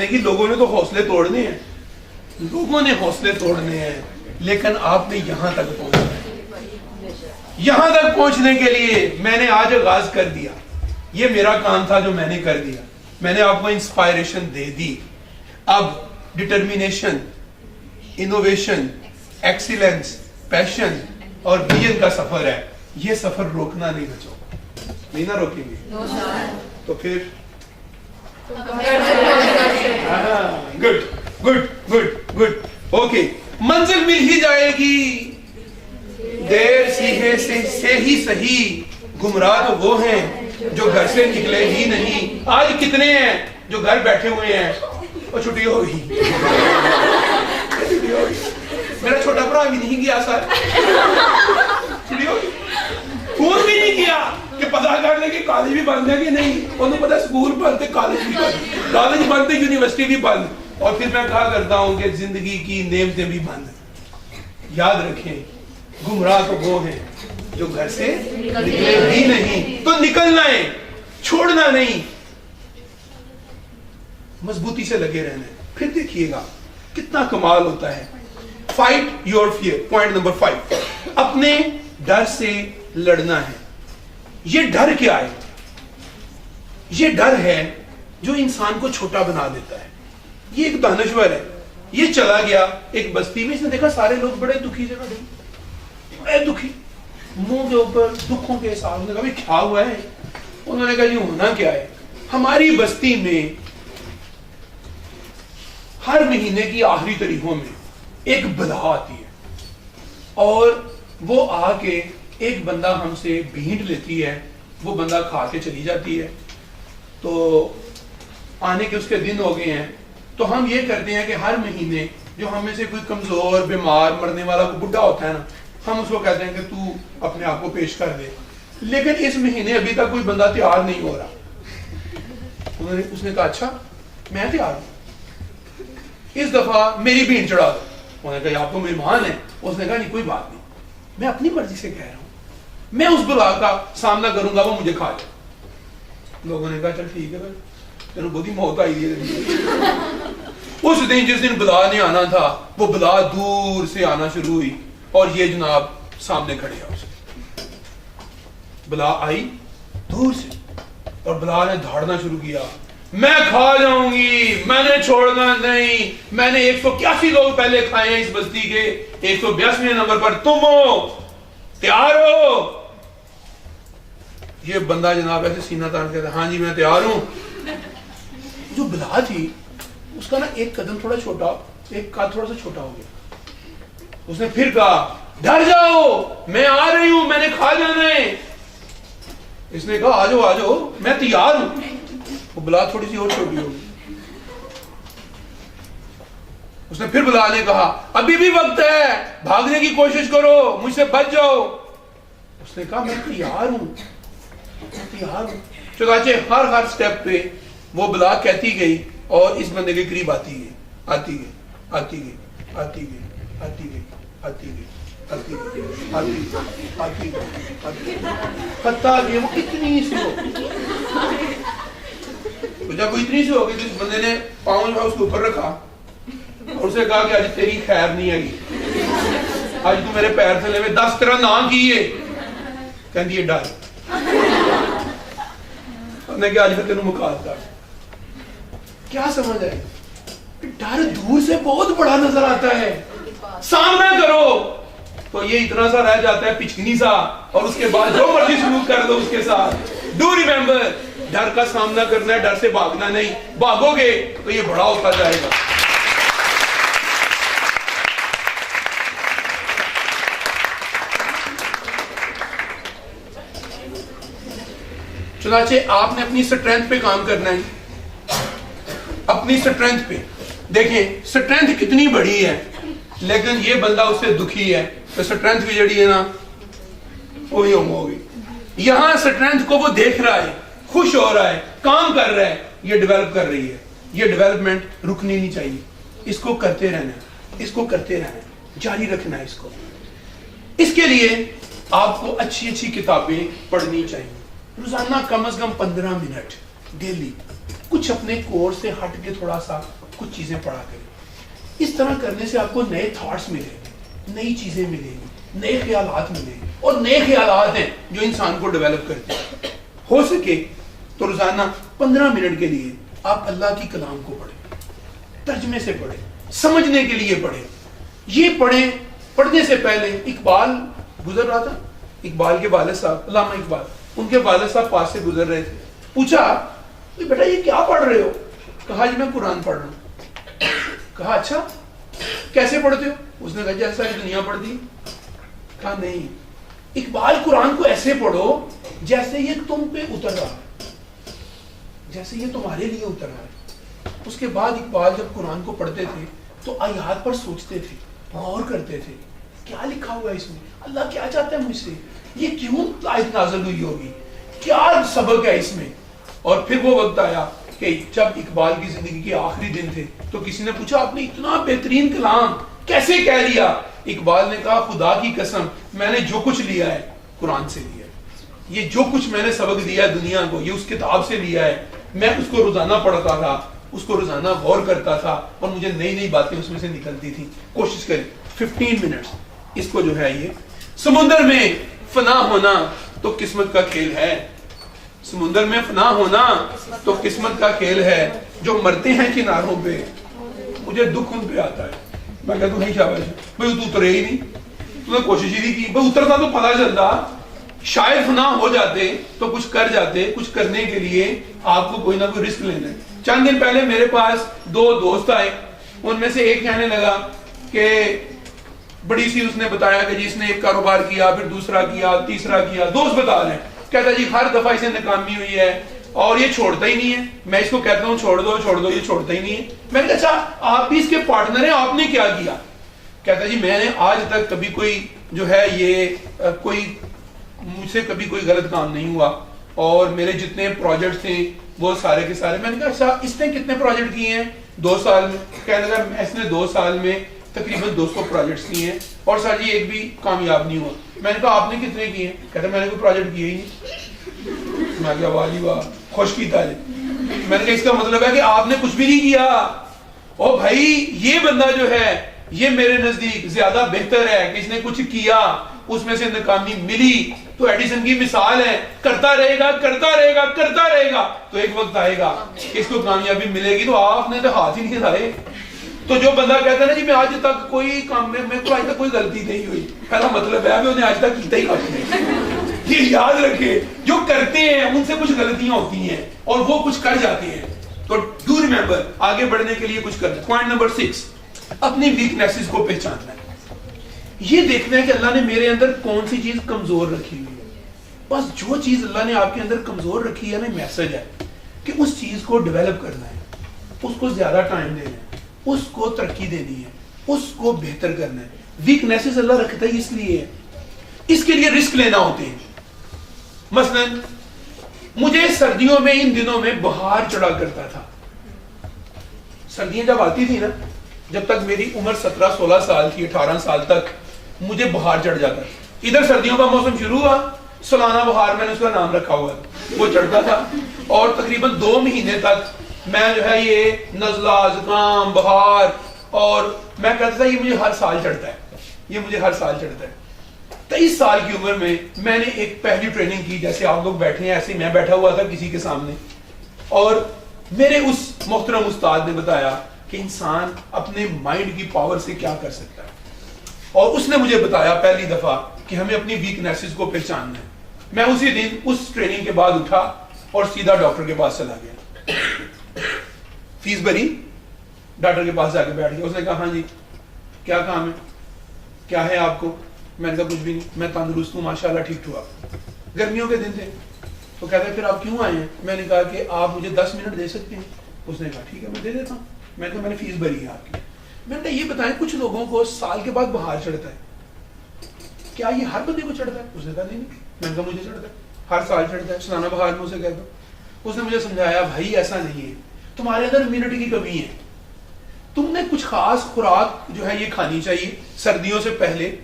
چلیں گی. لوگوں نے تو حوصلے توڑنے ہیں, لوگوں نے حوصلے توڑنے ہیں, لیکن آپ نے یہاں تک پہنچنا ہے. یہاں تک پہنچنے کے لیے میں نے آج آغاز کر دیا. یہ میرا کام تھا جو میں نے کر دیا. میں نے آپ کو انسپائریشن دے دی. اب ڈٹرمینیشن, انوویشن, ایکسیلنس, پیشن اور ویژن کا سفر ہے. یہ سفر روکنا نہیں بچوں, نہیں نہ روکیں گے تو پھر good good good good okay. منزل مل ہی جائے گی, دیر سیدھے سے ہی صحیح. گمراہ تو وہ ہیں جو گھر سے نکلے ہی نہیں. آج کتنے ہیں جو گھر بیٹھے ہوئے ہیں, اور چھٹی ہو گئی, میرا چھوٹا بھرا بھی نہیں گیا سر, چھٹی ہو گئی, فون بھی نہیں کیا کہ پتا کر لے کہ کالج بھی بند ہے کہ نہیں. انہوں پتا سکول بند ہے, کالج بھی بند, کالج بند ہے, یونیورسٹی بھی بند. اور پھر میں کہا کرتا ہوں کہ زندگی کی نعمتیں بھی بند. یاد رکھیں, گمراہ تو وہ ہیں جو گھر سے نکلے ہی نہیں. تو نکلنا ہے, چھوڑنا نہیں, مضبوطی سے لگے رہنا ہے. پھر دیکھیے گا کتنا کمال ہوتا ہے. Fight your fear. Point number 5, اپنے ڈر سے لڑنا ہے. یہ ڈر کیا ہے؟ یہ ڈر ہے جو انسان کو چھوٹا بنا دیتا ہے. یہ ایک دانشور ہے, یہ چلا گیا ایک بستی میں, اس نے دیکھا سارے لوگ بڑے دکھی سے کھڑے, بڑے دکھی, منہ کے اوپر دکھوں کے ساتھ. نے کہا بھائی کیا ہوا ہے؟ انہوں نے کہا یہ ہونا کیا ہے, ہماری بستی میں ہر مہینے کی آخری تاریخوں میں ایک بلا آتی ہے, اور وہ آ کے ایک بندہ ہم سے بھینٹ لیتی ہے, وہ بندہ کھا کے چلی جاتی ہے. تو آنے کے اس کے دن ہو گئے ہیں, تو ہم یہ کرتے ہیں کہ ہر مہینے جو ہم میں سے کوئی کمزور, بیمار, مرنے والا کوئی بڈھا ہوتا ہے نا, ہم اس کو کہتے ہیں کہ تو اپنے آپ کو پیش کر دے. لیکن اس مہینے ابھی تک کوئی بندہ تیار نہیں ہو رہا. اس نے کہا اچھا میں تیار ہوں, اس دفعہ میری بھینٹ چڑھا دو. انہوں نے کہا آپ تو مہمان ہیں. اس نے کہا نہیں کوئی بات نہیں, میں اپنی مرضی سے کہہ رہا ہوں, میں اس بلا کا سامنا کروں گا, وہ مجھے کھا جائے. لوگوں نے کہا چل ٹھیک ہے بھائی, تینوں بہت ہی موت آئی ہے. اس دن جس دن بلا نے آنا تھا, وہ بلا دور سے آنا شروع ہوئی, اور یہ جناب سامنے کھڑے ہیں. اسے بلا آئی دور سے, اور بلا نے دھاڑنا شروع کیا, میں کھا جاؤں گی, میں نے چھوڑنا نہیں, میں نے 181 لوگ پہلے کھائے ہیں اس بستی کے, 182 نمبر پر تم ہو, تیار ہو؟ یہ بندہ جناب ایسے سینہ تان کہتا ہے ہاں جی میں تیار ہوں. جو بلا تھی اس کا نا ایک قدم تھوڑا چھوٹا, ایک قد تھوڑا سا چھوٹا ہو گیا. اس نے پھر کہا ڈر جاؤ, میں آ رہی ہوں, میں نے کھا جانا ہے. اس نے کہا آجو آجو میں تیار ہوں. وہ بلا تھوڑی سی اور چھوٹی ہوگی. اس نے پھر بلا نے کہا ابھی بھی وقت ہے, بھاگنے کی کوشش کرو, مجھ سے بچ جاؤ. اس نے کہا میں تیار ہوں, تیار ہوں. چنانچہ ہر سٹیپ پہ وہ بلا کہتی گئی, اور اس بندے کے قریب آتی گئی, آتی گئی, آتی گئی, آتی گئی, آتی گئی, آتی گئی, آتی گئی, آتی گئی, آتی گئی, آتی گئی, حتیٰ کہ وہ اتنی سی ہو. جب وہ اتنی سی ہو گئی تو اس بندے نے پاؤں اس کے اوپر رکھا, اور اسے کہا کہ آج تیری خیر نہیں آئی, آج تو میرے پیر تھلے میں 10 طرح نہ کیے. کہندی ہے ڈر. نے کہا آج میں تینوں مکات کر. کیا سمجھ ہے؟ ڈر دور سے بہت بڑا نظر آتا ہے, سامنا کرو تو یہ اتنا سا رہ جاتا ہے پچکنی سا, اور اس کے بعد جو مرضی سلوک کر دو اس کے ساتھ. ڈو ریمبر, ڈر کا سامنا کرنا ہے, ڈر سے بھاگنا نہیں. بھاگو گے تو یہ بڑا ہوتا جائے گا. چنانچہ آپ نے اپنی سٹرینتھ پہ کام کرنا ہے, اپنی سٹرینتھ پہ. دیکھیں سٹرینتھ کتنی بڑی ہے, لیکن یہ بندہ اس سے دکھی ہے, تو سٹرینتھ بھی جڑی ہے نا وہی ہوگی. یہاں سٹرینتھ کو وہ دیکھ رہا ہے, خوش ہو رہا ہے, کام کر رہا ہے, یہ ڈیولپ کر رہی ہے. یہ ڈیولپمنٹ رکنی نہیں چاہیے, اس کو کرتے رہنا ہے, اس کو کرتے رہنا ہے, جاری رکھنا ہے اس کو. اس کے لیے آپ کو اچھی اچھی کتابیں پڑھنی چاہیے, روزانہ کم از کم 15 منٹ ڈیلی کچھ اپنے کورس سے ہٹ کے تھوڑا سا کچھ چیزیں پڑھا کریں. اس طرح کرنے سے آپ کو نئے تھاٹس ملیں گے, نئی چیزیں ملیں گی, نئے خیالات ملیں گے, اور نئے خیالات ہیں جو انسان کو ڈیولپ کرتے ہیں. ہو سکے تو روزانہ 15 منٹ کے لیے آپ اللہ کی کلام کو پڑھیں, ترجمے سے پڑھیں, سمجھنے کے لیے پڑھیں. یہ پڑھیں, پڑھنے سے پہلے اقبال گزر رہا تھا, اقبال کے والد صاحب علامہ اقبال, ان کے والد صاحب پاس سے گزر رہے تھے. پوچھا بیٹا یہ کیا پڑھ رہے ہو؟ کہا جی میں قرآن پڑھ رہا ہوں. کہا اچھا کیسے پڑھتے ہو؟ اس نے کہا جیسا کہ دنیا پڑھتی. کہا نہیں, اقبال قرآن کو ایسے پڑھو جیسے یہ تم پہ اتر رہا ہے, جیسے یہ تمہارے لیے اتر رہا ہے. اس کے بعد اقبال جب قرآن کو پڑھتے تھے تو آیات پر سوچتے تھے, غور کرتے تھے, کیا لکھا ہوا ہے اس میں, اللہ کیا چاہتا ہے مجھ سے, یہ کیوں آیت نازل ہوئی ہوگی, کیا سبق ہے اس میں. اور پھر وہ وقت آیا کہ جب اقبال کی زندگی کے آخری دن تھے تو کسی نے پوچھا آپ نے اتنا بہترین کلام کیسے کہہ لیا؟ اقبال نے کہا خدا کی قسم میں نے جو کچھ لیا ہے قرآن سے لیا ہے, یہ جو کچھ میں نے سبق دیا ہے دنیا کو یہ اس کتاب سے لیا ہے. میں اس کو روزانہ پڑھتا تھا, اس کو روزانہ غور کرتا تھا, اور مجھے نئی نئی باتیں اس میں سے نکلتی تھیں. کوشش کریں 15 منٹس اس کو جو ہے, یہ سمندر میں فنا ہونا تو قسمت کا کھیل ہے, سمندر میں فنا ہونا تو قسمت کا کھیل ہے. جو مرتے ہیں کناروں پہ مجھے دکھ ان پہ آتا ہے. میں کہتا ہوں نہیں شاباش بھائی تو اترے ہی نہیں, تو نے کوشش ہی نہیں کی. بھائی اترتا تو پتا چلتا, شاید فنا ہو جاتے تو کچھ کر جاتے. کچھ کرنے کے لیے آپ کو کوئی نہ کوئی رسک لینا ہے. چند دن پہلے میرے پاس 2 دوست آئے, ان میں سے ایک کہنے لگا کہ بڑی سی اس نے بتایا کہ جی اس نے ایک کاروبار کیا, پھر دوسرا کیا, تیسرا کیا. دوست بتا رہے ہیں, کہتا جی ہر دفعہ اسے ناکامی ہوئی ہے اور یہ چھوڑتا ہی نہیں ہے. میں اس کو کہتا ہوں چھوڑ دو چھوڑ دو, یہ چھوڑتا ہی نہیں ہے. میں نے کہا اچھا آپ بھی اس کے پارٹنر ہیں, آپ نے کیا کیا؟ کہتا جی میں نے آج تک کبھی کوئی جو ہے یہ کوئی مجھ سے کبھی کوئی غلط کام نہیں ہوا, اور میرے جتنے پروجیکٹس تھے وہ سارے کے سارے. میں نے کہا اچھا اس نے کتنے پروجیکٹ کیے ہیں 2 سال میں؟ کہنے لگا اس نے 2 سال میں تقریباً 200 پروجیکٹس کیے ہیں, اور سر جی ایک بھی کامیاب نہیں ہوا. میں نے کہا آپ نے کتنے کیے ہیں؟ کہتا میں نے کوئی پروجیکٹ کیا ہی نہیں. میں کہا واہ جی واہ, خوش کی تعریف. میں نے کہا اس کا مطلب ہے کہ آپ نے کچھ بھی نہیں کیا. او بھائی یہ بندہ جو ہے یہ میرے نزدیک زیادہ بہتر ہے کہ اس نے کچھ کیا, اس میں سے ناکامی ملی تو ایڈیسن کی مثال ہے, کرتا رہے گا کرتا رہے گا کرتا رہے گا تو ایک وقت آئے گا کہ اس کو کامیابی ملے گی. تو آپ نے تو ہاتھ ہی نہیں لائے. تو جو بندہ کہتا ہے نا جی میں آج تک کوئی کام میں کو آج تک کوئی غلطی نہیں ہوئی, پہلا مطلب ہے کہ انہیں آج تک کیتا ہی نہیں. یہ یاد رکھے جو کرتے ہیں ان سے کچھ غلطیاں ہوتی ہیں اور وہ کچھ کر جاتے ہیں. تو ڈو ریمبر آگے بڑھنے کے لیے کچھ کرنا. پوائنٹ نمبر 6, اپنی ویکنیسز کو پہچاننا ہے. یہ دیکھنا ہے کہ اللہ نے میرے اندر کون سی چیز کمزور رکھی ہوئی ہے. بس جو چیز اللہ نے آپ کے اندر کمزور رکھی ہے نا, میسج ہے کہ اس چیز کو ڈیولپ کرنا ہے, اس کو زیادہ ٹائم دینا ہے, اس کو ترقی دینی ہے, اس کو بہتر کرنا ہے. ویکنیسز اللہ رکھتا ہے اس لیے, اس کے لیے رسک لینا ہوتے ہیں. مثلا مجھے سردیوں میں ان دنوں میں بخار چڑھا کرتا تھا. سردیاں جب آتی تھی نا, جب تک میری عمر 17-16 سال تھی, 18 سال تک مجھے بخار چڑھ جاتا. ادھر سردیوں کا موسم شروع ہوا, سالانہ بخار میں نے اس کا نام رکھا ہوا ہے, وہ چڑھتا تھا, اور تقریباً 2 مہینے تک میں جو ہے یہ نزلہ, زکام, بخار, اور میں کہتا تھا یہ مجھے ہر سال چڑھتا ہے, یہ مجھے ہر سال چڑھتا ہے. 23 سال کی عمر میں نے ایک پہلی ٹریننگ کی, جیسے آپ لوگ بیٹھے ہیں ایسے میں بیٹھا ہوا تھا کسی کے سامنے, اور میرے اس محترم استاد نے بتایا کہ انسان اپنے مائنڈ کی پاور سے کیا کر سکتا ہے. اور اس نے مجھے بتایا پہلی دفعہ کہ ہمیں اپنی ویکنیسز کو پہچاننا ہے. میں اسی دن اس ٹریننگ کے بعد اٹھا اور سیدھا ڈاکٹر کے پاس چلا گیا. فیس بھری, ڈاکٹر کے پاس جا کے بیٹھ گیا. اس نے کہا ہاں جی کیا کام ہے, کیا ہے آپ کو؟ میں نے کہا کچھ بھی نہیں, میں تندرست ہوں ماشاءاللہ, ٹھیک ٹھاک. گرمیوں کے دن تھے. تو کہتا ہے پھر آپ کیوں آئے ہیں؟ میں نے کہا کہ آپ مجھے 10 منٹ دے سکتے ہیں. اس نے کہا ٹھیک ہے میں دے دیتا ہوں. میں نے کہا میں نے فیس بھری ہے آپ کی. میں نے کہا یہ بتائیں کچھ لوگوں کو سال کے بعد بخار چڑھتا ہے, کیا یہ ہر بندے کو چڑھتا ہے؟ اس نے کہا نہیں. میں نے کہا مجھے چڑھتا ہے, ہر سال چڑھتا ہے, سالانہ بخار میں اسے کہتا ہوں. اس نے مجھے سمجھایا بھائی ایسا نہیں ہے, تمہارے اندر امیونٹی کی کمی ہے, تم نے کچھ خاص خوراک جو ہے یہ کھانی چاہیے سردیوں سے پہلے,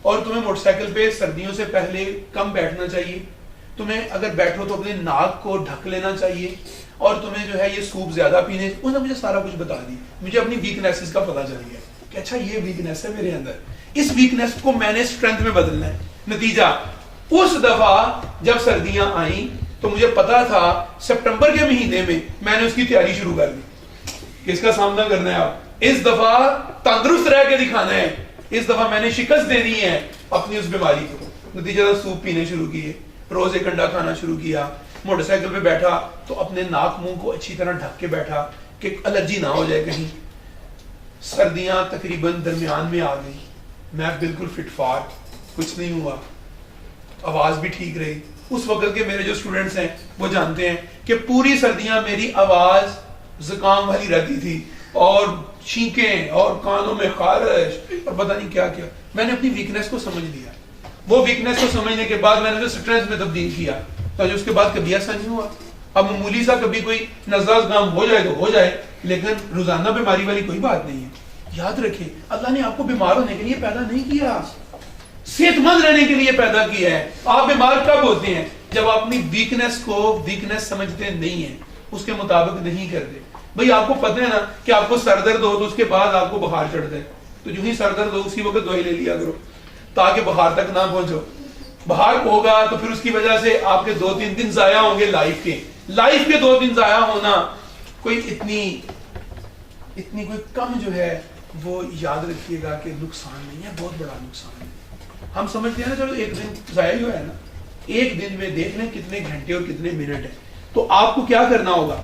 اور تمہیں موٹر سائیکل پہ سردیوں سے پہلے کم بیٹھنا چاہیے. تمہیں اگر بیٹھو تو اپنے ناک کو ڈھک لینا چاہیے, اور تمہیں جو ہے یہ سوپ زیادہ پینے، انہوں نے مجھے سارا کچھ بتا دی، مجھے اپنی ویکنیسز کا پتہ چل گیا کہ اچھا یہ ویکنیس ہے میرے اندر، اس ویکنیس کو میں نے اسٹرینتھ میں بدلنا ہے. نتیجہ اس دفعہ جب سردیاں آئیں تو مجھے پتا تھا سپٹمبر کے مہینے میں نے اس کی تیاری شروع کر دی کہ اس کا سامنا کرنا ہے. آپ اس دفعہ تندرست رہ کے دکھانا ہے، اس دفعہ میں نے شکست دینی ہے اپنی اس بیماری کو. نتیجہ سوپ پینے شروع کیے، روز ایک انڈا کھانا شروع کیا، موٹر سائیکل پہ بیٹھا تو اپنے ناک منہ کو اچھی طرح ڈھک کے بیٹھا کہ الرجی نہ ہو جائے کہیں. سردیاں تقریباً درمیان میں آ گئی، میں بالکل فٹ فار، کچھ نہیں ہوا، آواز بھی ٹھیک رہی. اس وقت کے میرے جو اسٹوڈنٹس ہیں وہ جانتے ہیں کہ پوری سردیاں میری آواز زکام والی رہتی تھی اور چھینکیں اور کانوں میں خارش اور پتہ نہیں کیا کیا. میں نے اپنی ویکنیس کو سمجھ لیا، وہ ویکنیس کو سمجھنے کے بعد میں نے اسے اسٹرینتھ میں تبدیل کیا. تو اس کے بعد کبھی ایسا نہیں ہوا. اب معمولی سا کبھی کوئی نزلہ زکام ہو جائے تو ہو جائے، لیکن روزانہ بیماری والی کوئی بات نہیں ہے. یاد رکھیں اللہ نے آپ کو بیمار ہونے کے لیے پیدا نہیں کیا، صحت مند رہنے کے لیے پیدا کیا ہے. آپ بیمار کب ہوتے ہیں؟ جب آپ اپنی ویکنیس کو ویکنیس سمجھتے نہیں ہیں، اس کے مطابق نہیں کرتے. بھئی آپ کو پتہ ہے نا کہ آپ کو سر درد ہو تو اس کے بعد آپ کو بخار چڑھتا ہے، تو جو ہی سر درد ہو اسی وقت دوائی لے لیا کرو تاکہ بخار تک نہ پہنچو. بخار ہوگا تو پھر اس کی وجہ سے آپ کے 2-3 دن ضائع ہوں گے لائف کے 2 دن ضائع ہونا کوئی اتنی کوئی کم جو ہے وہ یاد رکھیے گا کہ نقصان نہیں ہے، بہت بڑا نقصان ہے. ہم سمجھتے ہیں نا چلو ایک دن ضائع ہی ہوا ہے نا، ایک دن میں دیکھ لیں کتنے گھنٹے اور کتنے منٹ ہیں. تو آپ کو کیا کرنا ہوگا؟